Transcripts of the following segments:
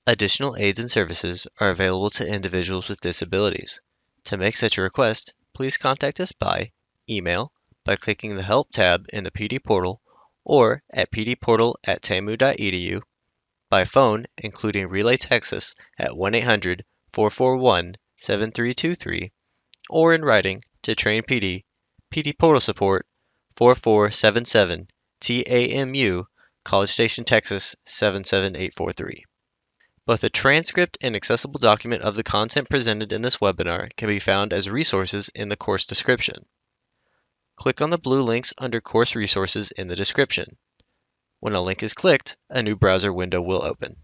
Additional aids and services are available to individuals with disabilities. To make such a request, please contact us by email, by clicking the Help tab in the PD portal, or at pdportal@tamu.edu, by phone, including Relay Texas at 1-800-441-7323, or in writing to Train PD, PD Portal Support, 4477 TAMU, College Station, Texas 77843. Both a transcript and accessible document of the content presented in this webinar can be found as resources in the course description. Click on the blue links under Course Resources in the description. When a link is clicked, a new browser window will open.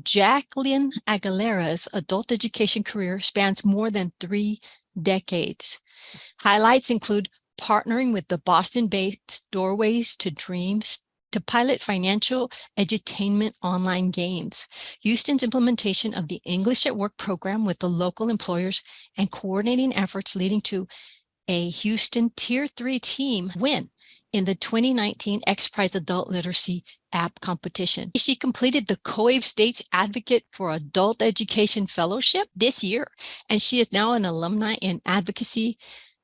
Jacqueline Aguilera's adult education career spans more than 3 decades. Highlights include partnering with the Boston-based Doorways to Dreams to pilot financial edutainment online games, Houston's implementation of the English at Work program with the local employers, and coordinating efforts leading to a Houston Tier 3 team win in the 2019 X Prize Adult Literacy App Competition. She completed the COABE State's Advocate for Adult Education Fellowship this year, and she is now an alumni in advocacy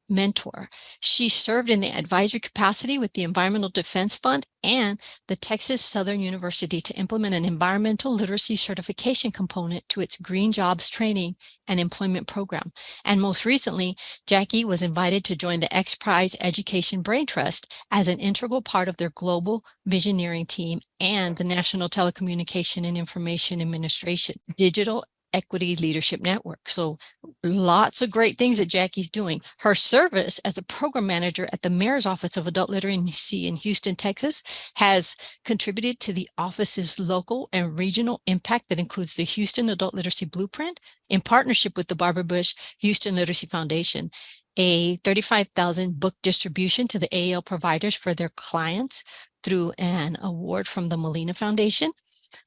mentor. She served in the advisory capacity with the Environmental Defense Fund and the Texas Southern University to implement an environmental literacy certification component to its Green Jobs training and employment program. And most recently, Jackie was invited to join the X Prize Education Brain Trust as an integral part of their global visioneering team and the National Telecommunication and Information Administration Digital Equity Leadership Network. So lots of great things that Jackie's doing. Her service as a program manager at the Mayor's Office of Adult Literacy in Houston, Texas, has contributed to the office's local and regional impact that includes the Houston Adult Literacy Blueprint in partnership with the Barbara Bush Houston Literacy Foundation, a 35,000 book distribution to the AL providers for their clients through an award from the Molina Foundation,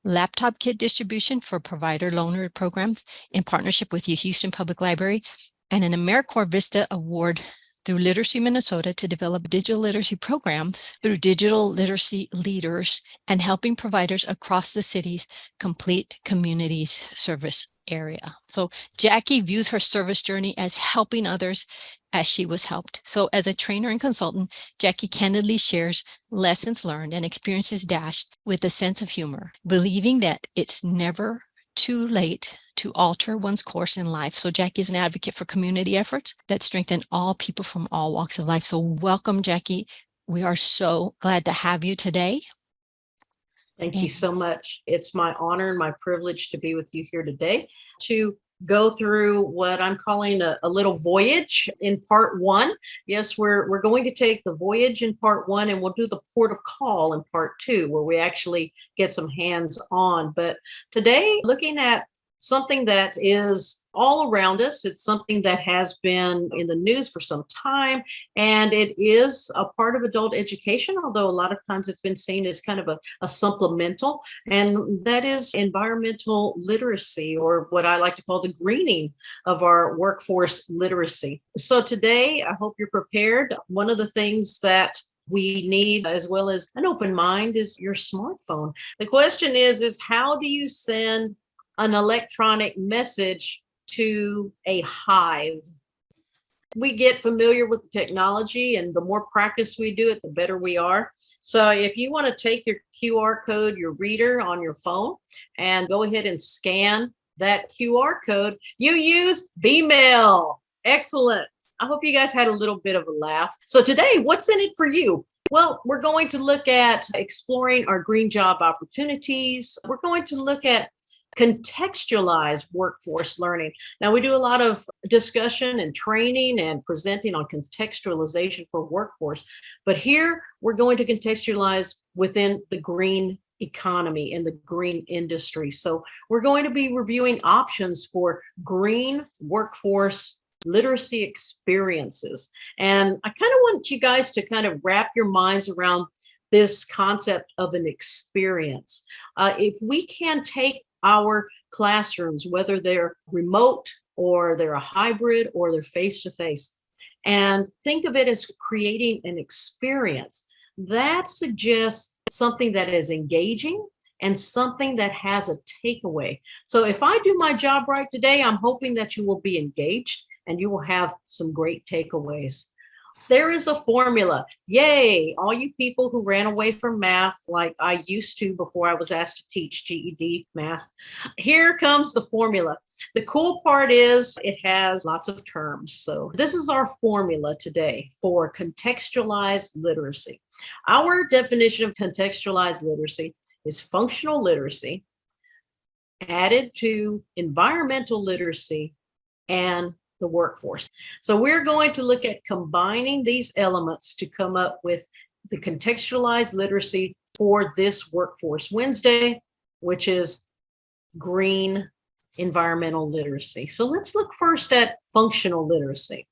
laptop kit distribution for provider loaner programs in partnership with the Houston Public Library, and an AmeriCorps Vista Award through Literacy Minnesota to develop digital literacy programs through digital literacy leaders and helping providers across the city's complete communities service area. So Jackie views her service journey as helping others as she was helped. So as a trainer and consultant, Jackie candidly shares lessons learned and experiences dashed with a sense of humor, believing that it's never too late to alter one's course in life. So Jackie is an advocate for community efforts that strengthen all people from all walks of life. So welcome, Jackie. We are so glad to have you today. Thank you so much. It's my honor and my privilege to be with you here today to go through what I'm calling a little voyage in part one. Yes, we're going to take the voyage in part one, and we'll do the port of call in part two, where we actually get some hands on. But today, looking at something that is all around us. It's something that has been in the news for some time, and it is a part of adult education, although a lot of times it's been seen as kind of a supplemental, and that is environmental literacy, or what I like to call the greening of our workforce literacy. So today, I hope you're prepared. One of the things that we need, as well as an open mind, is your smartphone. The question is how do you send an electronic message to a hive? We get familiar with the technology, and the more practice we do it, the better we are. So if you want to take your QR code, your reader on your phone, and go ahead and scan that QR code, you use B-mail. Excellent. I hope you guys had a little bit of a laugh. So today, what's in it for you? Well, we're going to look at exploring our green job opportunities. We're going to look at contextualized workforce learning. Now, we do a lot of discussion and training and presenting on contextualization for workforce, but here we're going to contextualize within the green economy and the green industry. So we're going to be reviewing options for green workforce literacy experiences. And I kind of want you guys to kind of wrap your minds around this concept of an experience. If we can take our classrooms, whether they're remote or they're a hybrid, or they're face-to-face. And think of it as creating an experience that suggests something that is engaging and something that has a takeaway. So if I do my job right today, I'm hoping that you will be engaged and you will have some great takeaways. There is a formula. Yay, all you people who ran away from math like I used to before I was asked to teach GED math. Here comes the formula. The cool part is it has lots of terms. So this is our formula today for contextualized literacy. Our definition of contextualized literacy is functional literacy added to environmental literacy and the workforce. So we're going to look at combining these elements to come up with the contextualized literacy for this Workforce Wednesday, which is green environmental literacy. So let's look first at functional literacy.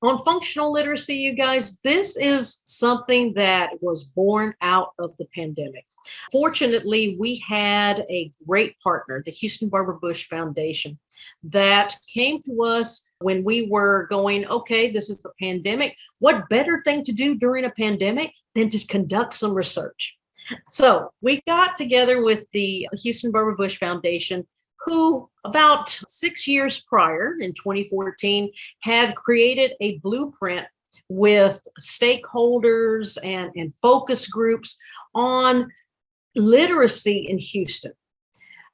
On functional literacy, you guys, this is something that was born out of the pandemic. Fortunately, we had a great partner, the Houston Barbara Bush Foundation, that came to us when we were going, okay, this is the pandemic. What better thing to do during a pandemic than to conduct some research? So we got together with the Houston Barbara Bush Foundation, who about 6 years prior in 2014 had created a blueprint with stakeholders and focus groups on literacy in Houston.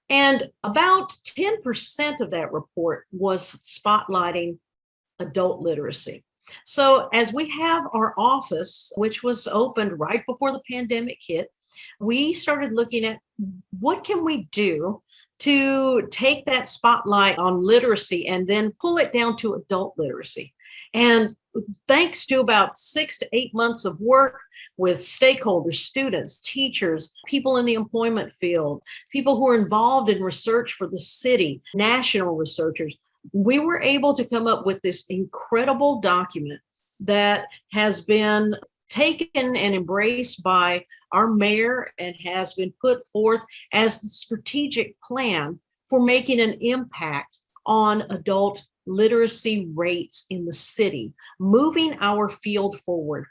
And about 10% of that report was spotlighting adult literacy. So as we have our office, which was opened right before the pandemic hit, we started looking at what can we do to take that spotlight on literacy and then pull it down to adult literacy. And thanks to about 6 to 8 months of work with stakeholders, students, teachers, people in the employment field, people who are involved in research for the city, national researchers, we were able to come up with this incredible document that has been taken and embraced by our mayor and has been put forth as the strategic plan for making an impact on adult literacy rates in the city, moving our field forward.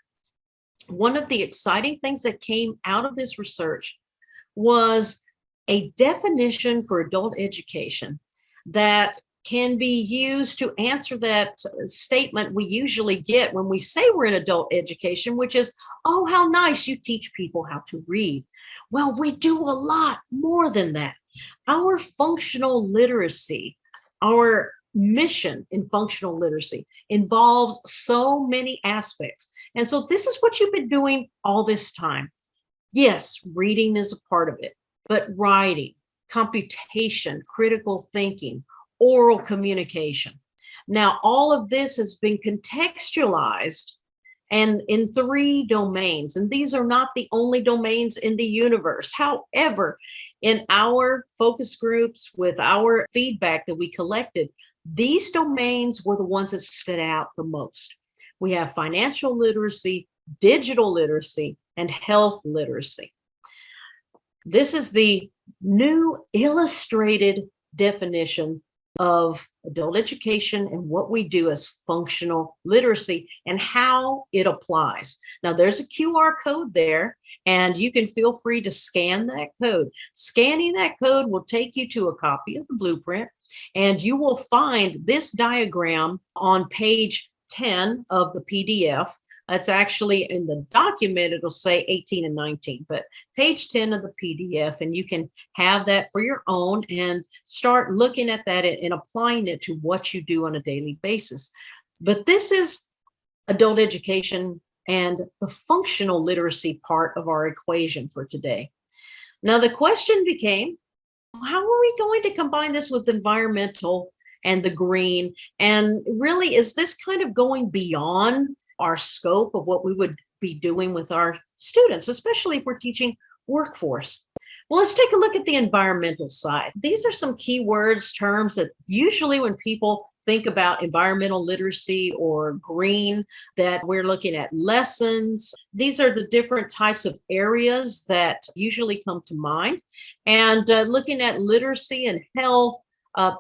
One of the exciting things that came out of this research was a definition for adult education that can be used to answer that statement we usually get when we say we're in adult education, which is, oh, how nice, you teach people how to read. Well, we do a lot more than that. Our functional literacy, our mission in functional literacy involves so many aspects. And so this is what you've been doing all this time. Yes, reading is a part of it, but writing, computation, critical thinking, oral communication. Now, all of this has been contextualized and in 3 domains, and these are not the only domains in the universe. However, in our focus groups with our feedback that we collected, these domains were the ones that stood out the most. We have financial literacy, digital literacy, and health literacy. This is the new illustrated definition of adult education and what we do as functional literacy and how it applies. Now, there's a QR code there, and you can feel free to scan that code. Scanning that code will take you to a copy of the blueprint, and you will find this diagram on page 10 of the PDF. That's actually in the document, it'll say 18 and 19, but page 10 of the PDF, and you can have that for your own and start looking at that and applying it to what you do on a daily basis. But this is adult education and the functional literacy part of our equation for today. Now, the question became, how are we going to combine this with environmental and the green? And really, is this kind of going beyond our scope of what we would be doing with our students, especially if we're teaching workforce? Well, let's take a look at the environmental side. These are some key words, terms that usually when people think about environmental literacy or green, that we're looking at lessons. These are the different types of areas that usually come to mind. And looking at literacy and health,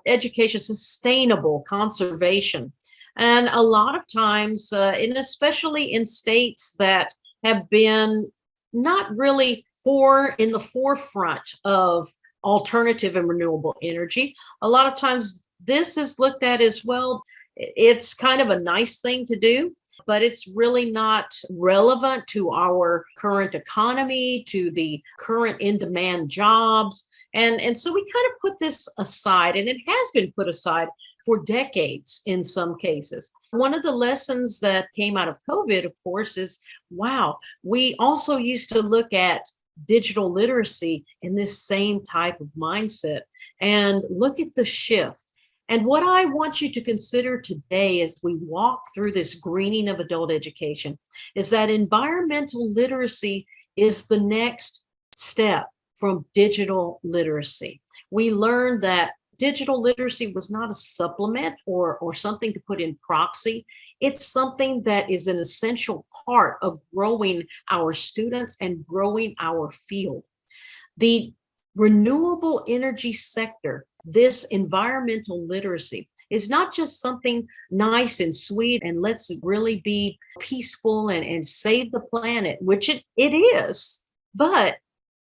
education, sustainable conservation. And a lot of times, and especially in states that have been not really in the forefront of alternative and renewable energy, a lot of times this is looked at as, well, it's kind of a nice thing to do, but it's really not relevant to our current economy, to the current in-demand jobs. And so we kind of put this aside, and it has been put aside for decades in some cases. One of the lessons that came out of COVID, of course, is, wow, we also used to look at digital literacy in this same type of mindset, and look at the shift. And what I want you to consider today as we walk through this greening of adult education is that environmental literacy is the next step from digital literacy. We learned that digital literacy was not a supplement or something to put in proxy. It's something that is an essential part of growing our students and growing our field. The renewable energy sector, this environmental literacy, is not just something nice and sweet and let's really be peaceful and save the planet, which it is, but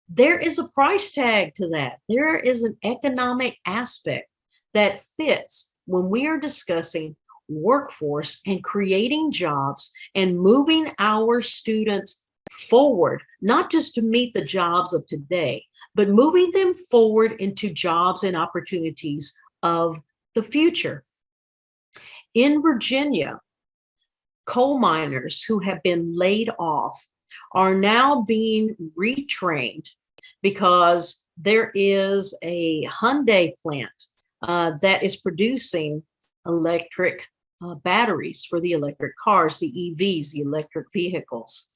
there is a price tag to that. There is an economic aspect that fits when we are discussing workforce and creating jobs and moving our students forward, not just to meet the jobs of today, but moving them forward into jobs and opportunities of the future. In Virginia, coal miners who have been laid off are now being retrained because there is a Hyundai plant that is producing electric batteries for the electric cars, the EVs, the electric vehicles.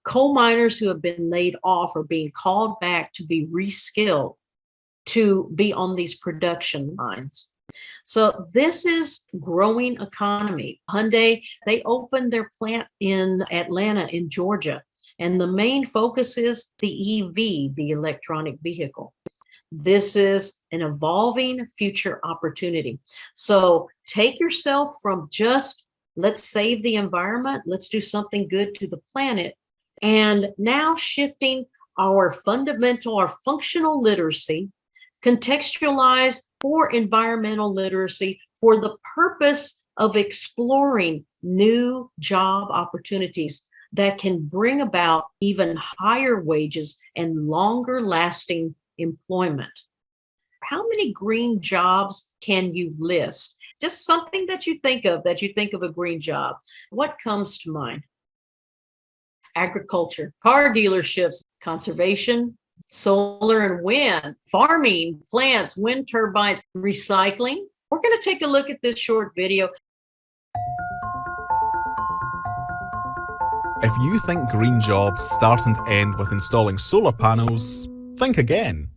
Coal miners who have been laid off are being called back to be reskilled to be on these production lines. So this is growing economy. Hyundai, they opened their plant in Atlanta in Georgia, and the main focus is the EV, the electronic vehicle. This is an evolving future opportunity. So take yourself from just, let's save the environment, let's do something good to the planet, and now shifting our fundamental, our functional literacy, contextualized for environmental literacy for the purpose of exploring new job opportunities that can bring about even higher wages and longer lasting employment. How many green jobs can you list? Just something that you think of a green job. What comes to mind? Agriculture, car dealerships, conservation, solar and wind, farming, plants, wind turbines, recycling. We're going to take a look at this short video. If you think green jobs start and end with installing solar panels, think again.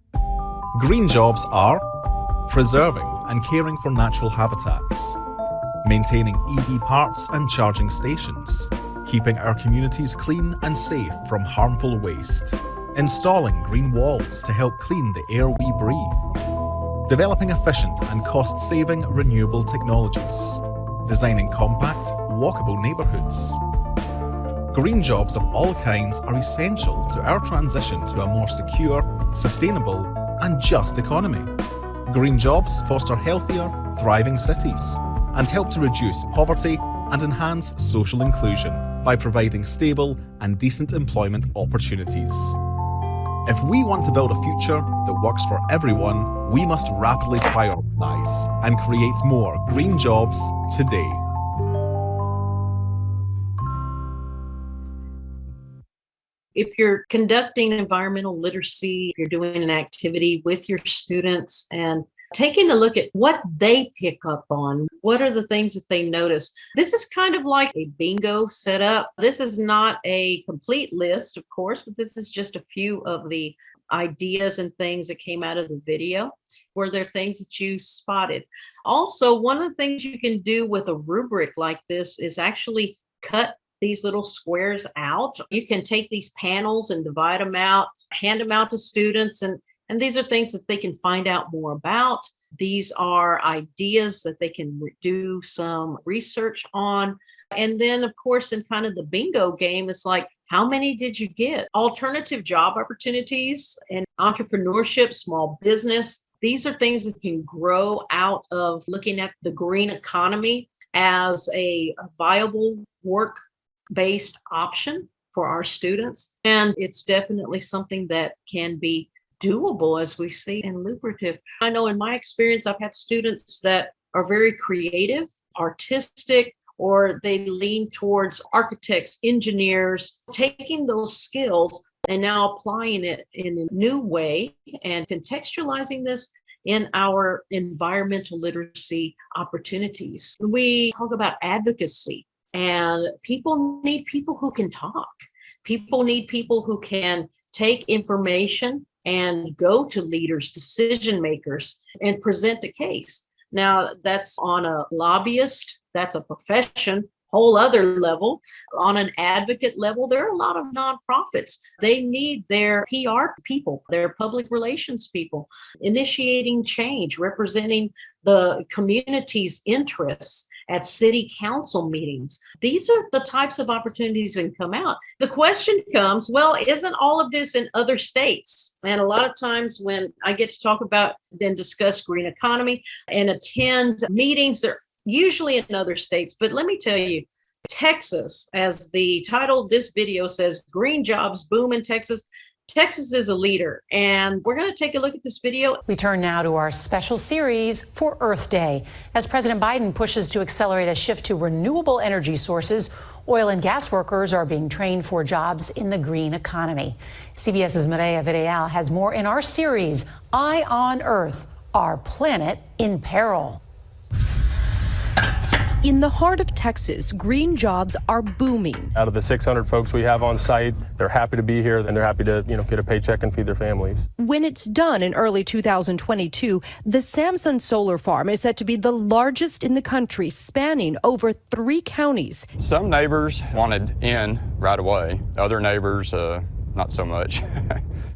Green jobs are preserving and caring for natural habitats, maintaining EV parts and charging stations, keeping our communities clean and safe from harmful waste, installing green walls to help clean the air we breathe, developing efficient and cost-saving renewable technologies, designing compact, walkable neighbourhoods. Green jobs of all kinds are essential to our transition to a more secure, sustainable, and just economy. Green jobs foster healthier, thriving cities and help to reduce poverty and enhance social inclusion by providing stable and decent employment opportunities. If we want to build a future that works for everyone, we must rapidly prioritise and create more green jobs today. If you're conducting environmental literacy, you're doing an activity with your students and taking a look at what they pick up on, what are the things that they notice. This is kind of like a bingo setup. This is not a complete list, of course, but this is just a few of the ideas and things that came out of the video. Were there things that you spotted? Also, one of the things you can do with a rubric like this is actually cut these little squares out. You can take these panels and divide them out, hand them out to students, and these are things that they can find out more about. These are ideas that they can do some research on. And then, of course, in kind of the bingo game, it's like, how many did you get? Alternative job opportunities and entrepreneurship, small business. These are things that can grow out of looking at the green economy as a viable work-based option for our students. And it's definitely something that can be doable, as we see, and lucrative. I know in my experience, I've had students that are very creative, artistic, or they lean towards architects, engineers, taking those skills and now applying it in a new way and contextualizing this in our environmental literacy opportunities. We talk about advocacy, and people need people who can talk. People need people who can take information and go to leaders, decision makers, and present a case. Now, that's on a lobbyist, that's a profession, whole other level. On an advocate level, there are a lot of nonprofits. They need their PR people, their public relations people, initiating change, representing the community's interests at city council meetings. These are the types of opportunities that come out. The question comes, well, isn't all of this in other states? And a lot of times when I get to talk about and discuss green economy and attend meetings, they're usually in other states. But let me tell you, Texas, as the title of this video says, green jobs boom in Texas. Texas is a leader, and we're going to take a look at this video. We turn now to our special series for Earth Day. As President Biden pushes to accelerate a shift to renewable energy sources, oil and gas workers are being trained for jobs in the green economy. CBS's Mireya Videal has more in our series, Eye on Earth, Our Planet in Peril. In the heart of Texas, green jobs are booming. Out of the 600 folks we have on site, they're happy to be here and they're happy to, get a paycheck and feed their families. When it's done in early 2022, the Samson Solar Farm is set to be the largest in the country, spanning over 3 counties. Some neighbors wanted in right away. Other neighbors, not so much.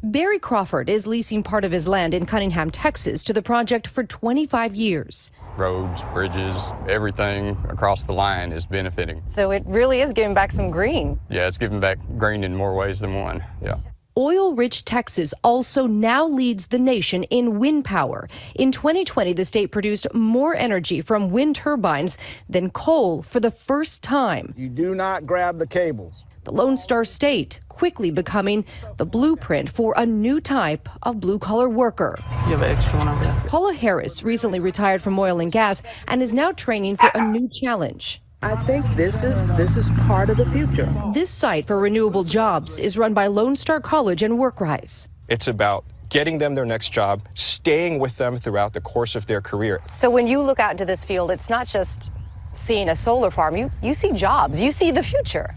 Barry Crawford is leasing part of his land in Cunningham, Texas, to the project for 25 years. Roads, bridges, everything across the line is benefiting. So it really is giving back some green. Yeah, it's giving back green in more ways than one. Yeah. Oil-rich Texas also now leads the nation in wind power. In 2020, the state produced more energy from wind turbines than coal for the first time. You do not grab the cables. The Lone Star State quickly becoming the blueprint for a new type of blue-collar worker. You have an extra one over there. Paula Harris recently retired from oil and gas and is now training for a new challenge. I think this is part of the future. This site for renewable jobs is run by Lone Star College and Workrise. It's about getting them their next job, staying with them throughout the course of their career. So when you look out into this field, it's not just seeing a solar farm. You see jobs. You see the future.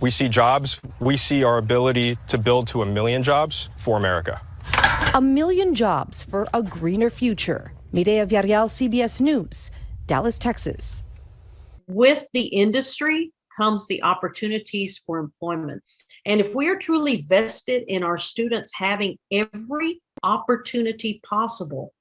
We see jobs. We see our ability to build to 1 million jobs for America. 1 million jobs for a greener future. Mireya Videal, CBS News, Dallas, Texas. With the industry comes the opportunities for employment. And if we are truly vested in our students having every opportunity possible,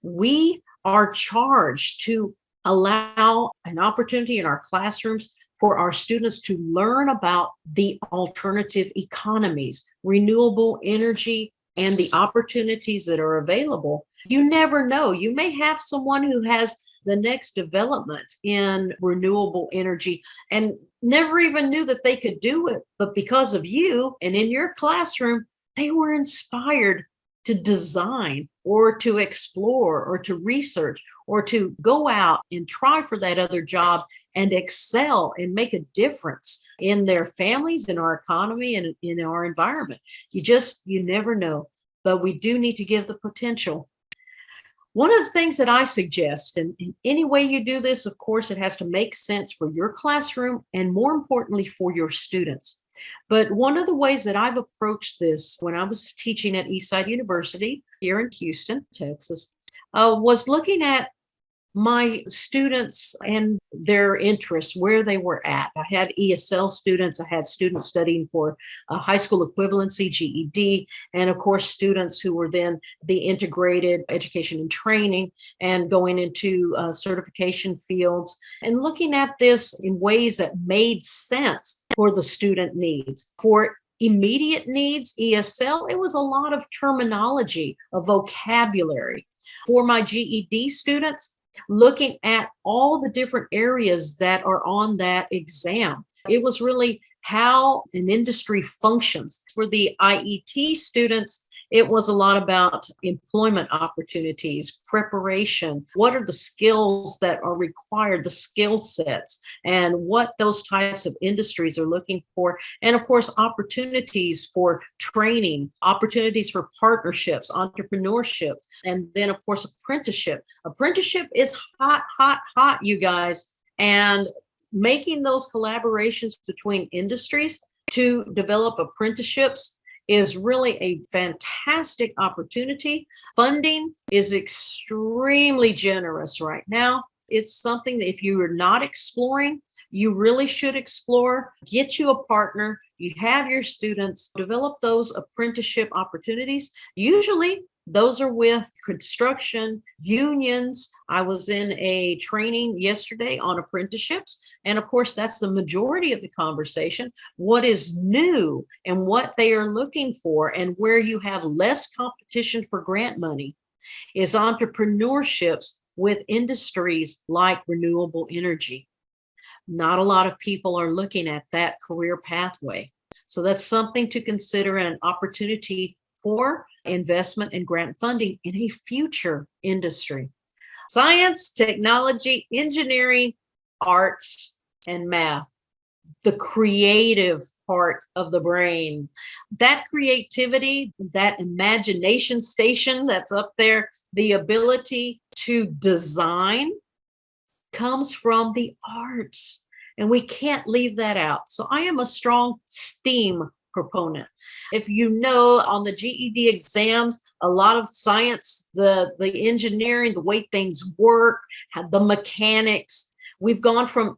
we are charged to allow an opportunity in our classrooms for our students to learn about the alternative economies, renewable energy, and the opportunities that are available. You never know. You may have someone who has the next development in renewable energy and never even knew that they could do it. But because of you and in your classroom, they were inspired to design or to explore or to research or to go out and try for that other job and excel and make a difference in their families, in our economy, and in our environment. You never know, but we do need to give the potential. One of the things that I suggest, and in any way you do this, of course, it has to make sense for your classroom and more importantly for your students. But one of the ways that I've approached this when I was teaching at Eastside University here in Houston, Texas, was looking at my students and their interests, where they were at. I had ESL students, I had students studying for a high school equivalency, GED, and of course, students who were then the integrated education and training and going into certification fields and looking at this in ways that made sense for the student needs. For immediate needs, ESL, it was a lot of terminology, a vocabulary. For my GED students, looking at all the different areas that are on that exam. It was really how an industry functions. For the IET students, it was a lot about employment opportunities, preparation, what are the skills that are required, the skill sets, and what those types of industries are looking for. And of course, opportunities for training, opportunities for partnerships, entrepreneurship, and then of course, apprenticeship. Apprenticeship is hot, hot, hot, you guys. And making those collaborations between industries to develop apprenticeships is really a fantastic opportunity. Funding is extremely generous right now. It's something that if you are not exploring, you really should explore. Get you a partner. You have your students develop those apprenticeship opportunities. Usually those are with construction unions. I was in a training yesterday on apprenticeships. And of course, that's the majority of the conversation. What is new and what they are looking for, and where you have less competition for grant money, is entrepreneurships with industries like renewable energy. Not a lot of people are looking at that career pathway. So that's something to consider and an opportunity for investment and grant funding in a future industry. Science, technology, engineering, arts, and math. The creative part of the brain. That creativity, that imagination station that's up there, the ability to design comes from the arts. And we can't leave that out. So I am a strong STEAM proponent. If you know, on the GED exams, a lot of science, the engineering, the way things work, the mechanics, we've gone from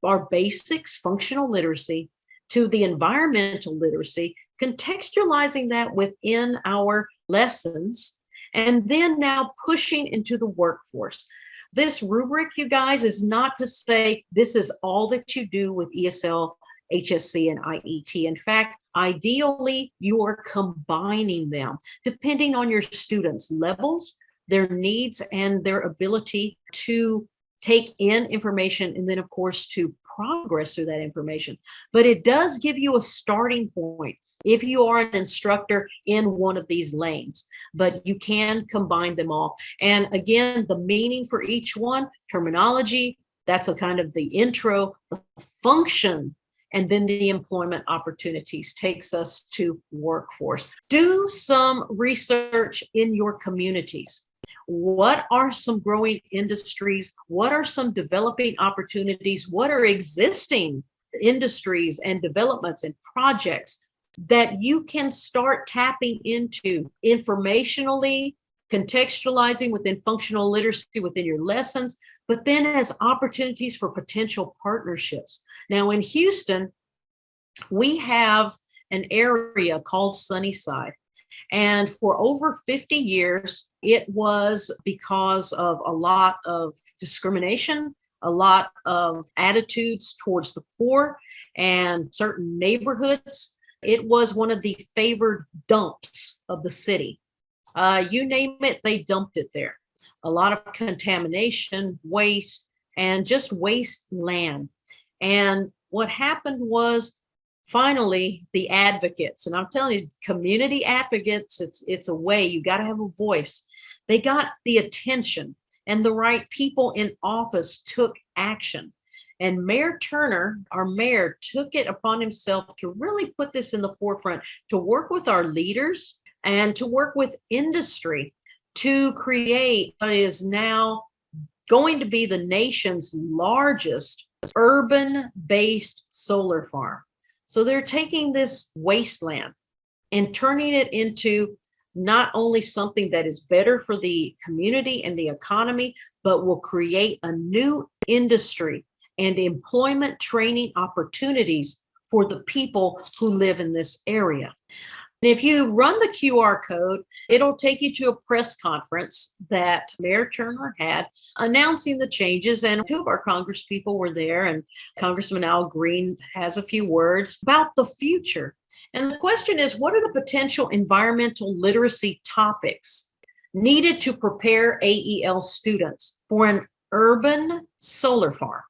our basics, functional literacy, to the environmental literacy, contextualizing that within our lessons, and then now pushing into the workforce. This rubric, you guys, is not to say this is all that you do with ESL, HSC, and IET. In fact, ideally, you are combining them depending on your students' levels, their needs, and their ability to take in information, and then, of course, to progress through that information. But it does give you a starting point if you are an instructor in one of these lanes, but you can combine them all. And again, the meaning for each one, terminology, that's a kind of the intro, the function, and then the employment opportunities takes us to workforce. Do some research in your communities. What are some growing industries? What are some developing opportunities? What are existing industries and developments and projects that you can start tapping into informationally, contextualizing within functional literacy within your lessons, but then as opportunities for potential partnerships? Now in Houston, we have an area called Sunnyside. And for over 50 years, it was because of a lot of discrimination, a lot of attitudes towards the poor and certain neighborhoods. It was one of the favored dumps of the city. You name it, they dumped it there. A lot of contamination, waste, and just wasteland. And what happened was, finally, the advocates, and I'm telling you, community advocates, it's a way, you got to have a voice. They got the attention, and the right people in office took action. And Mayor Turner, our mayor, took it upon himself to really put this in the forefront, to work with our leaders and to work with industry to create what is now going to be the nation's largest urban-based solar farm. So they're taking this wasteland and turning it into not only something that is better for the community and the economy, but will create a new industry and employment training opportunities for the people who live in this area. If you run the QR code, it'll take you to a press conference that Mayor Turner had announcing the changes. And two of our congresspeople were there, and Congressman Al Green has a few words about the future. And the question is, what are the potential environmental literacy topics needed to prepare AEL students for an urban solar farm?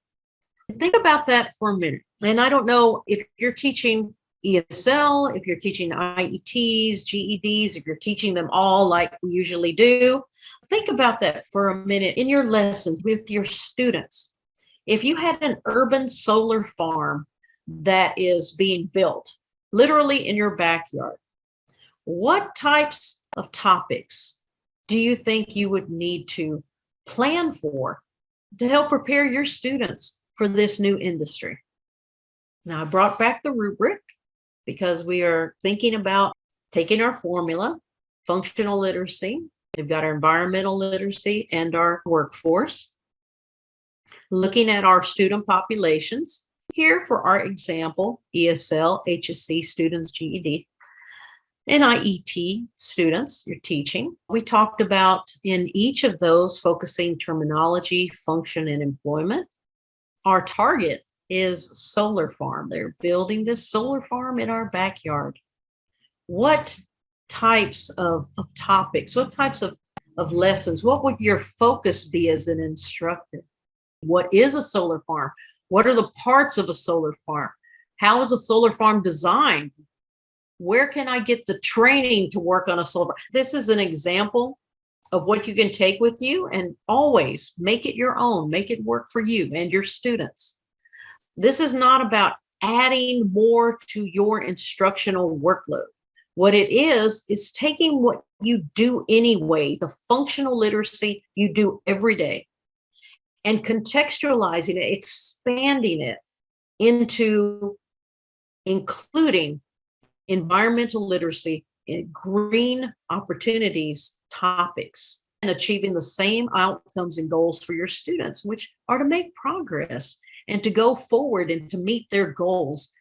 Think about that for a minute. And I don't know if you're teaching ESL, if you're teaching IETs, GEDs, if you're teaching them all like we usually do. Think about that for a minute in your lessons with your students. If you had an urban solar farm that is being built literally in your backyard, what types of topics do you think you would need to plan for to help prepare your students for this new industry? Now, I brought back the rubric because we are thinking about taking our formula, functional literacy, we've got our environmental literacy and our workforce, looking at our student populations. Here for our example, ESL, HSC students, GED, and IET students, you're teaching. We talked about in each of those focusing terminology, function, and employment. Our target is solar farm. They're building this solar farm in our backyard. What types of topics, what types of lessons, what would your focus be as an instructor? What is a solar farm? What are the parts of a solar farm? How is a solar farm designed? Where can I get the training to work on a solar farm? This is an example of what you can take with you, and always make it your own, make it work for you and your students. This is not about adding more to your instructional workload. What it is taking what you do anyway, the functional literacy you do every day, and contextualizing it, expanding it into including environmental literacy, green opportunities, topics, and achieving the same outcomes and goals for your students, which are to make progress and to go forward and to meet their goals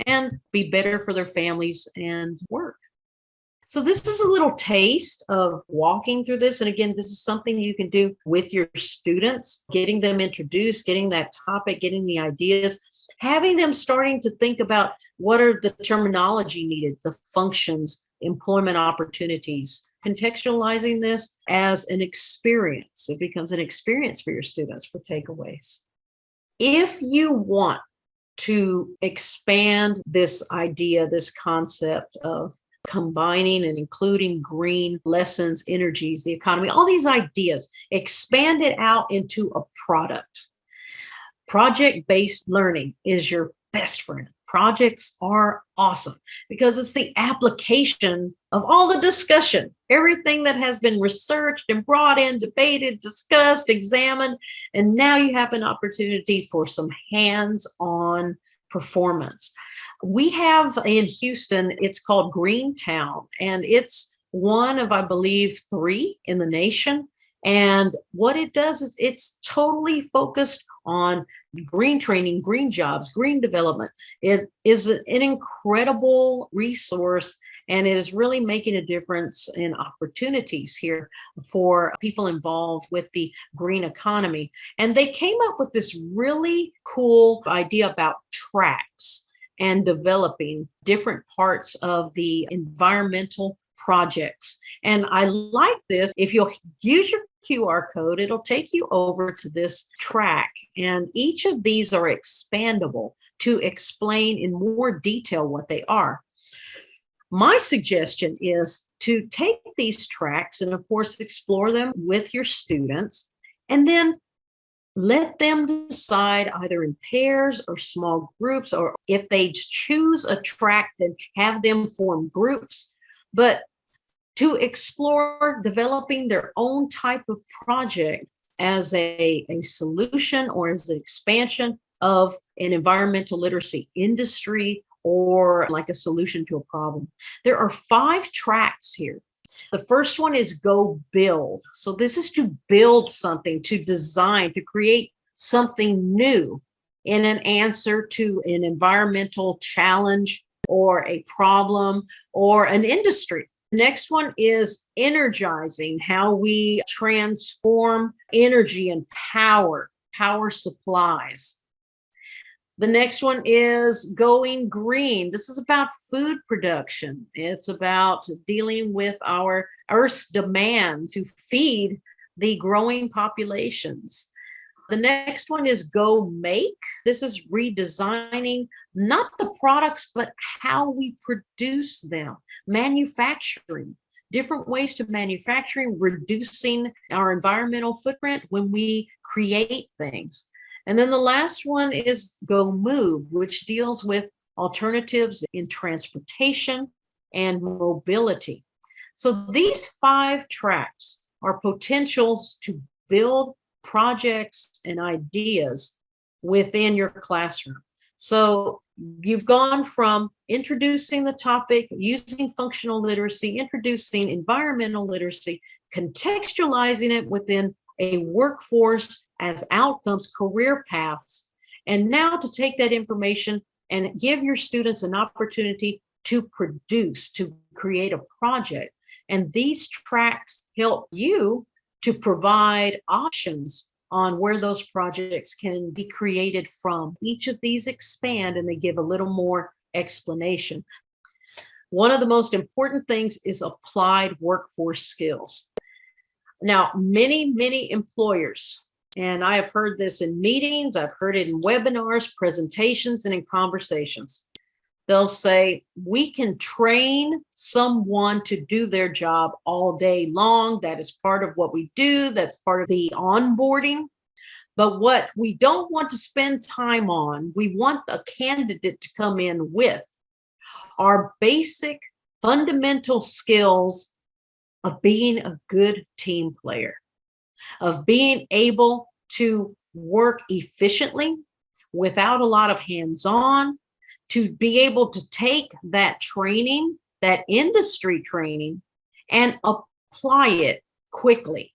and be better for their families and work. So this is a little taste of walking through this. And again, this is something you can do with your students, getting them introduced, getting that topic, getting the ideas, having them starting to think about what are the terminology needed, the functions, employment opportunities, contextualizing this as an experience. It becomes an experience for your students for takeaways. If you want to expand this idea, this concept of combining and including green lessons, energies, the economy, all these ideas, expand it out into a product. Project-based learning is your best friend. Projects are awesome because it's the application of all the discussion, everything that has been researched and brought in, debated, discussed, examined, and now you have an opportunity for some hands-on performance. We have in Houston, it's called Greentown, and it's one of, I believe, 3 in the nation. And what it does is it's totally focused on green training, green jobs, green development. It is an incredible resource, and it is really making a difference in opportunities here for people involved with the green economy. And they came up with this really cool idea about tracks and developing different parts of the environmental projects. And I like this. If you'll use your QR code, it'll take you over to this track. And each of these are expandable to explain in more detail what they are. My suggestion is to take these tracks and, of course, explore them with your students, and then let them decide either in pairs or small groups, or if they choose a track, then have them form groups. But to explore developing their own type of project as a solution or as an expansion of an environmental literacy industry or like a solution to a problem. There are 5 tracks here. The first one is go build. So this is to build something, to design, to create something new in an answer to an environmental challenge or a problem or an industry. Next one is energizing, how we transform energy and power supplies. The next one is going green. This is about food production. It's about dealing with our Earth's demand to feed the growing populations. The next one is go make. This is redesigning not the products, but how we produce them. Manufacturing, different ways to manufacturing, reducing our environmental footprint when we create things. And then the last one is go move, which deals with alternatives in transportation and mobility. So these 5 tracks are potentials to build projects and ideas within your classroom. So you've gone from introducing the topic, using functional literacy, introducing environmental literacy, contextualizing it within a workforce as outcomes, career paths, and now to take that information and give your students an opportunity to produce, to create a project. And these tracks help you to provide options on where those projects can be created from. Each of these expand and they give a little more explanation. One of the most important things is applied workforce skills. Now, many employers, and I have heard this in meetings, I've heard it in webinars, presentations, and in conversations. They'll say, we can train someone to do their job all day long. That is part of what we do. That's part of the onboarding. But what we don't want to spend time on, we want a candidate to come in with are basic fundamental skills of being a good team player, of being able to work efficiently without a lot of hands-on, to be able to take that training, that industry training, and apply it quickly,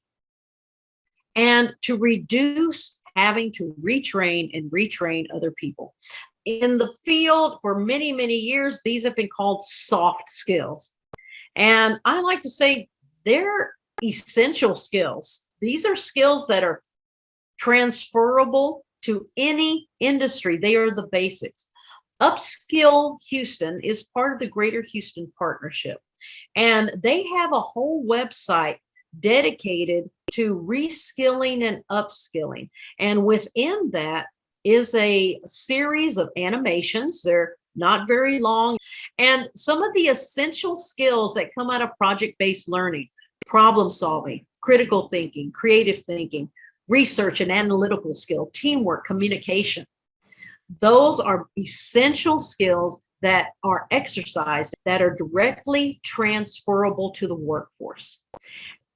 and to reduce having to retrain and retrain other people. In the field for many years, these have been called soft skills. And I like to say they're essential skills. These are skills that are transferable to any industry. They are the basics. Upskill Houston is part of the Greater Houston Partnership, and they have a whole website dedicated to reskilling and upskilling. And within that is a series of animations. They're not very long. And some of the essential skills that come out of project-based learning: problem solving, critical thinking, creative thinking, research and analytical skill, teamwork, communication. Those are essential skills that are exercised, that are directly transferable to the workforce.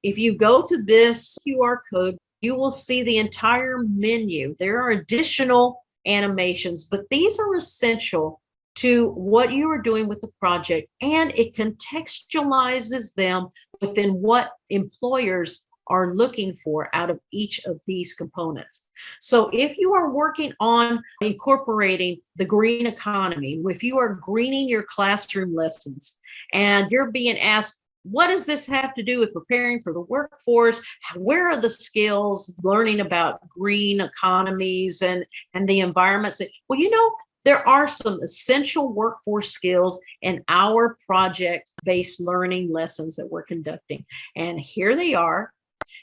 If you go to this QR code, you will see the entire menu. There are additional animations, but these are essential to what you are doing with the project, and it contextualizes them within what employers are looking for out of each of these components. So if you are working on incorporating the green economy, if you are greening your classroom lessons and you're being asked, what does this have to do with preparing for the workforce? Where are the skills, learning about green economies and the environments? Well, you know, there are some essential workforce skills in our project-based learning lessons that we're conducting. And here they are.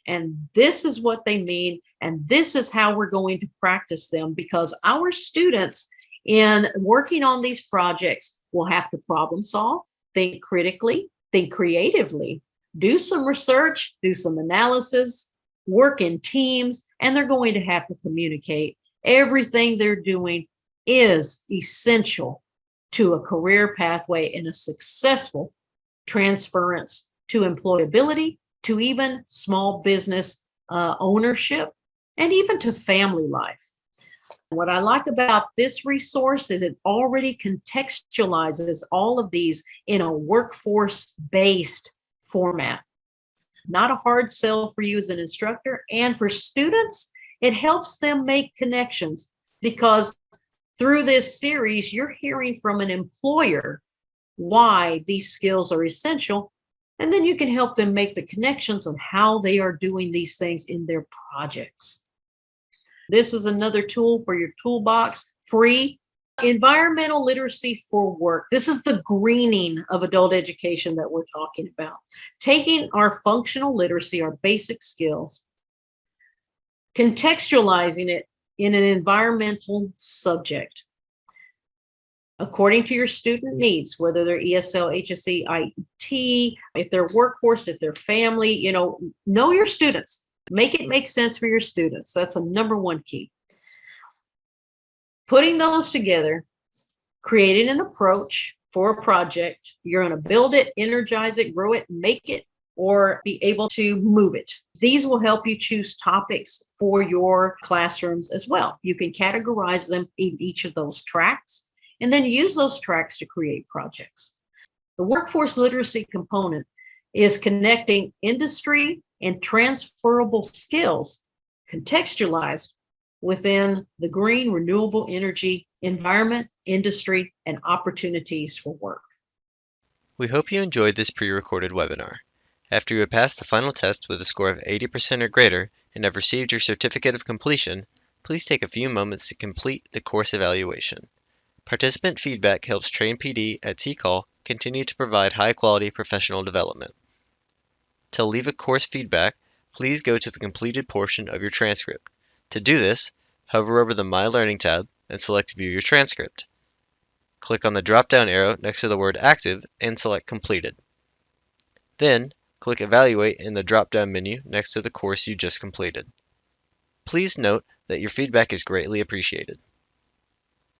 And this is what they mean. And this is how we're going to practice them, because our students in working on these projects will have to problem solve, think critically, think creatively, do some research, do some analysis, work in teams, and they're going to have to communicate. Everything they're doing is essential to a career pathway and a successful transference to employability, to even small business ownership, and even to family life. What I like about this resource is it already contextualizes all of these in a workforce-based format. Not a hard sell for you as an instructor. And for students, it helps them make connections because through this series, you're hearing from an employer why these skills are essential. And then you can help them make the connections on how they are doing these things in their projects. This is another tool for your toolbox, free. Environmental literacy for work. This is the greening of adult education that we're talking about. Taking our functional literacy, our basic skills, contextualizing it in an environmental subject according to your student needs, whether they're ESL, HSE, IET, if they're workforce, if they're family, know your students. Make it make sense for your students. That's a number one key. Putting those together, creating an approach for a project. You're going to build it, energize it, grow it, make it, or be able to move it. These will help you choose topics for your classrooms as well. You can categorize them in each of those tracks and then use those tracks to create projects. The workforce literacy component is connecting industry and transferable skills contextualized within the green renewable energy environment, industry, and opportunities for work. We hope you enjoyed this pre-recorded webinar. After you have passed the final test with a score of 80% or greater and have received your certificate of completion, please take a few moments to complete the course evaluation. Participant feedback helps Train PD at TCAL continue to provide high-quality professional development. To leave a course feedback, please go to the completed portion of your transcript. To do this, hover over the My Learning tab and select View Your Transcript. Click on the drop-down arrow next to the word Active and select Completed. Then, click Evaluate in the drop-down menu next to the course you just completed. Please note that your feedback is greatly appreciated.